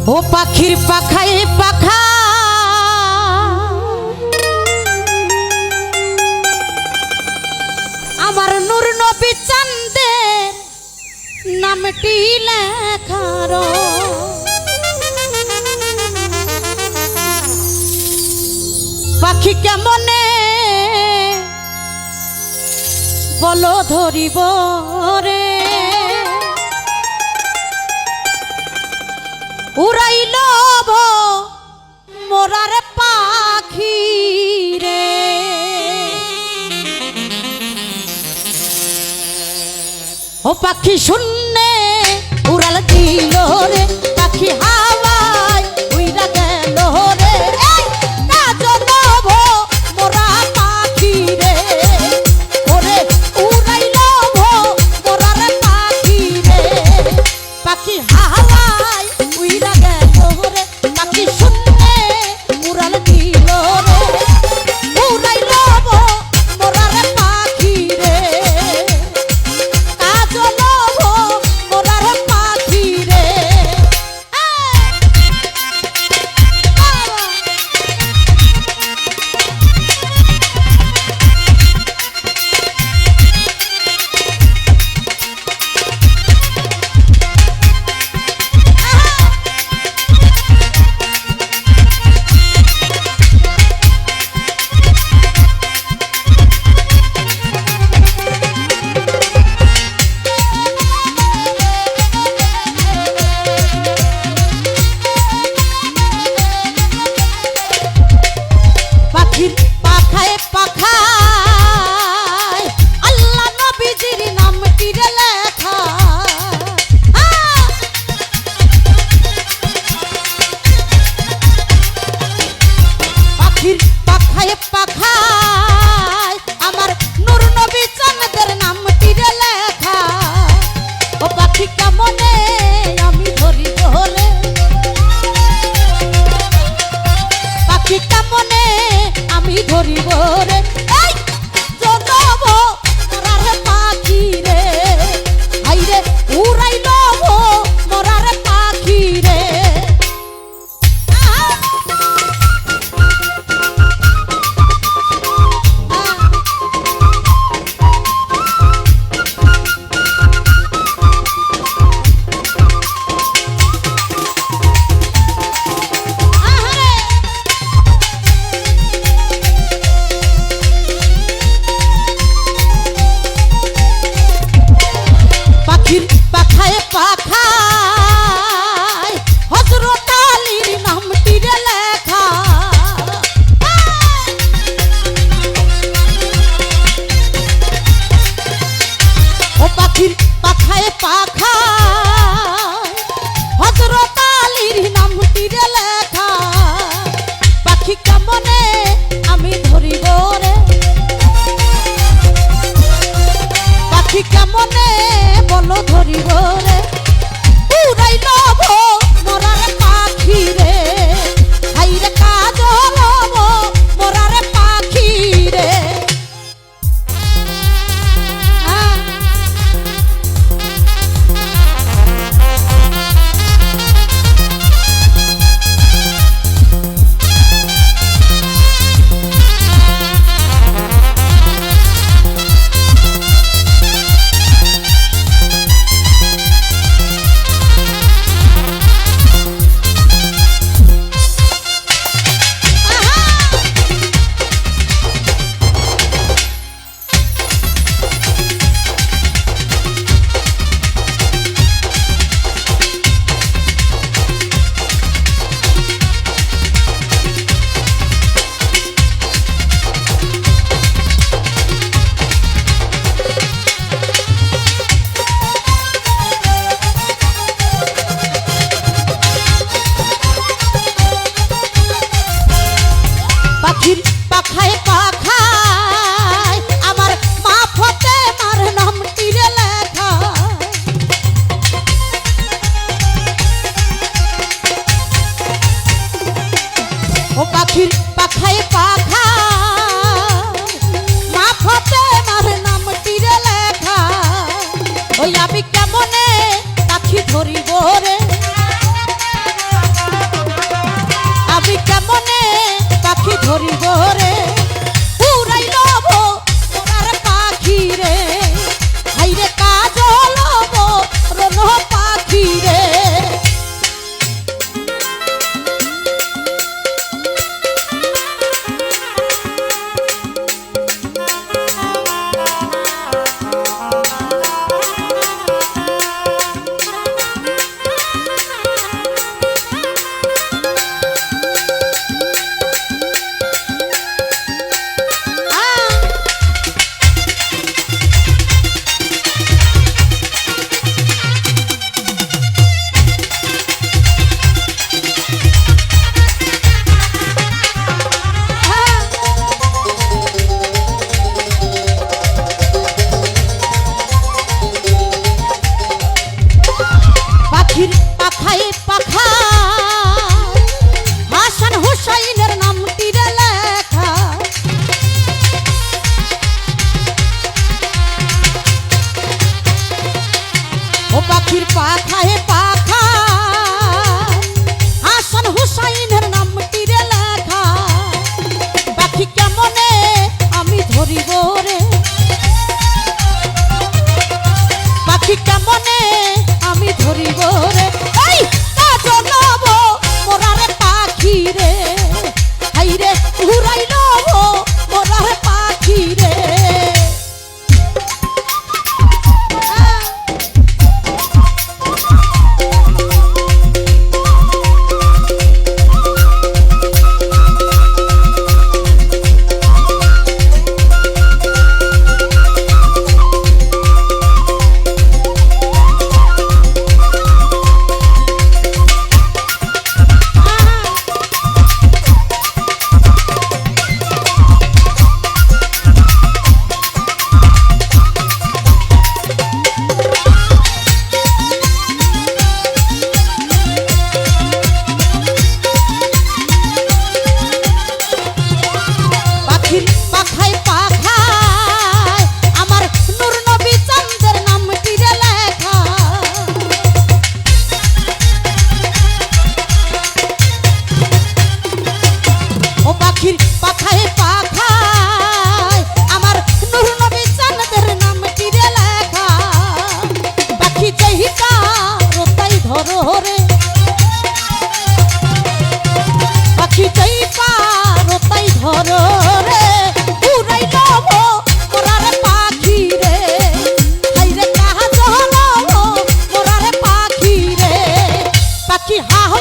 ও পাখির পাখায় পাখা আমার নূর নবী চাঁদের নামটি লেখার পাখি কেমনে বলো ধরিব রে উড়াইল মোরার পাখি রে ও পাখি শূন্যে উড়াল দিল রে পাখি হাওয়ায় উইরা গেল রে মোরা পাখি রে ওরে উড়াইল মোরার পাখি রে পাখি হাওয়ায় উইরা গেল রে পাখি শূন্যে উড়াল দিল রে উড়াইল মোরার পাখি রে কাজল মোরার পাখি রে পাখির পাখায় পাখায় আল্লাহ নবীজির নামটি রে লেখা পাখির পাখায় পাখায় আমার নূর নবী চাঁদের নামটি রে লেখা ও পাখি কেমনে আমি ধরিব রে পাখি কেমনে আমি ধরিব রে এই জনম মোরার পাখি রে আই রে উড়াইল মোরার পাখি রে পাখির পাখায় পাখায় হযরত আলীর নামটি রে লেখা ও পাখির পাখায় পাখায় হযরত আলীর নামটি রে লেখা পাখি কেমনে আমি ধরিব রে পাখি কেমনে বলো ধরিব রে উড়াইল মোরার পাখি রে হাই রে কাজল মোরার পাখি রে পাখির পাখায় পাখায় আমার মা ফতেমার নামটি রে লেখা ও পাখির পাখায় পাখায় মা ফতেমার নামটি রে লেখা ওই আমি কেমনে পাখি ধরিব রে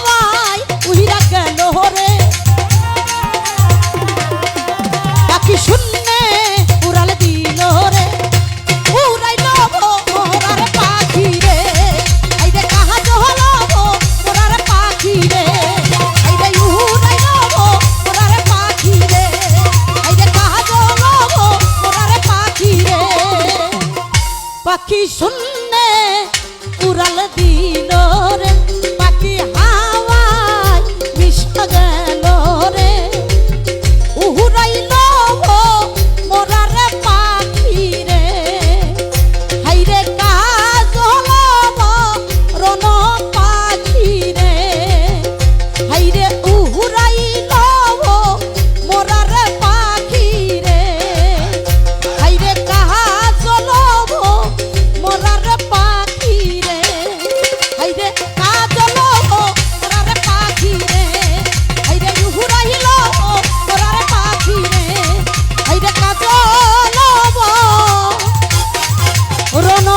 হাওয়ায় উইরা গেল রে পাখি শূন্যে উড়াল দিল রে উড়াইল মোরার পাখি রে এই রে কাহা জহল মোরার পাখি রে এই রে উড়াইল মোরার পাখি রে এই রে কাহা জহল মোরার পাখি রে পাখি শূন্যে উড়াল দিল রে পাখি হাওয়ায় মিশা গেল রে উড়াইল মোরার পাখি রে হাইরে কাজল রণ পাখি রে হাইরে উড়াইল মোরার পাখি রে হাইরে কাজল মোরার পাখি রে হাইরে কাজল মোরার পাখি রে হাইরে উড়াইল মোরার পাখি রে হাইরে কাজল রণ